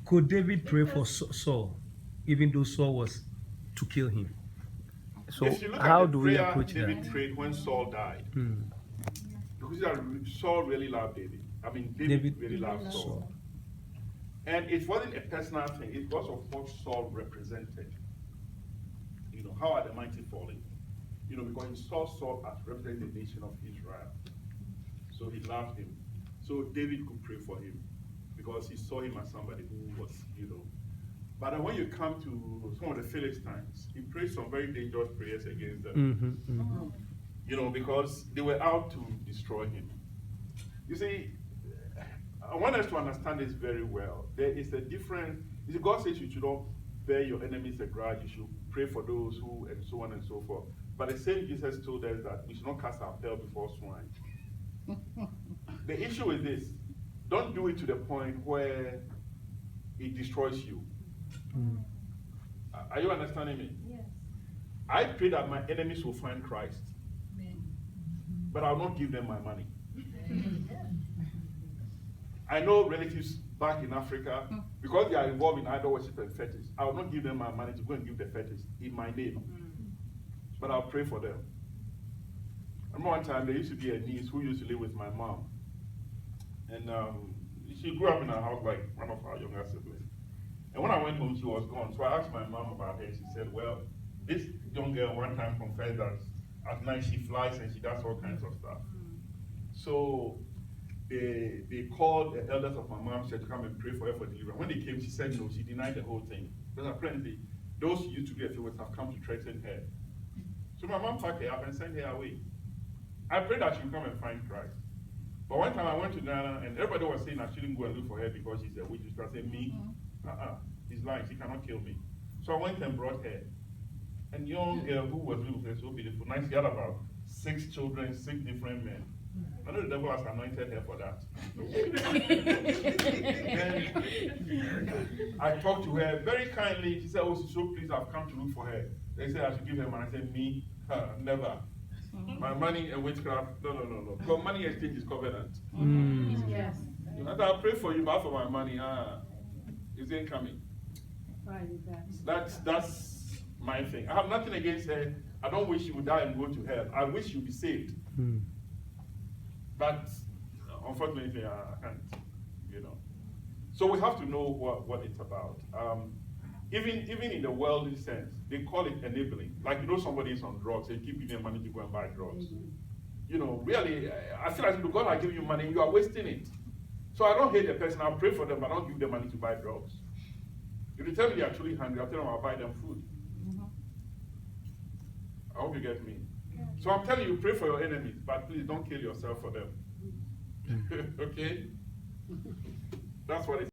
Could David pray for Saul, even though Saul was to kill him? So if you look how at the do we prayer approach David that? prayed when Saul died, because Saul really loved David. I mean, David really loved Saul. And it wasn't a personal thing, it was of what Saul represented. You know, how are the mighty falling? You know, because he saw Saul as representing the nation of Israel. So he loved him. So David could pray for him because he saw him as somebody who was, you know. But then when you come to some of the Philistines, he prayed some very dangerous prayers against them. You know, because they were out to destroy him. You see, I want us to understand this very well. There is a difference. You see, God says you should not bear your enemies a grudge. You should pray for those who, and so on and so forth. But the same Jesus told us that we should not cast our pearl before swine. The issue is this: don't do it to the point where it destroys you. Are you understanding me? Yes. I pray that my enemies will find Christ, but I'll not give them my money. I know relatives back in Africa, because they are involved in idol worship and fetish, I will not give them my money to go and give the fetish in my name. But I'll pray for them. I remember one time there used to be a niece who used to live with my mom. And she grew up in a house like one of our younger siblings. And when I went home, she was gone. So I asked my mom about her. She said, well, this young girl one time confessed that at night she flies and she does all kinds of stuff. So they called the elders of my mom, said to come and pray for her for deliverance. When they came, she said no, she denied the whole thing. Because apparently, those who used to be a favor have come to threaten her. So my mom packed her up and sent her away. I prayed that she would come and find Christ. But one time I went to Ghana and everybody was saying I shouldn't go and look for her because she's a witch. I said, me? She's lying, she cannot kill me. So I went and brought her. And young girl who was living with her, so beautiful. Now she had about 6 children, 6 different men. I know the devil has anointed her for that. Then I talked to her very kindly. She said, oh, she's so pleased I've come to look for her. They said I should give her money. I said, me? Never. My money and witchcraft, no. Because money exchange is covenant. Yes. And I'll pray for you, but for my money, it ain't coming. That's my thing. I have nothing against her. I don't wish she would die and go to hell. I wish she would be saved. But unfortunately, I can't, you know. So we have to know what it's about. Even in the worldly sense, they call it enabling. Like, you know, somebody is on drugs and keep giving them money to go and buy drugs. You know, really, I feel like if God has given you money, you are wasting it. So I don't hate the person. I'll pray for them, but I don't give them money to buy drugs. If they tell me they are truly hungry, I'll tell them I'll buy them food. I hope you get me. So I'm telling you, pray for your enemies, but please don't kill yourself for them. Okay? That's what it is.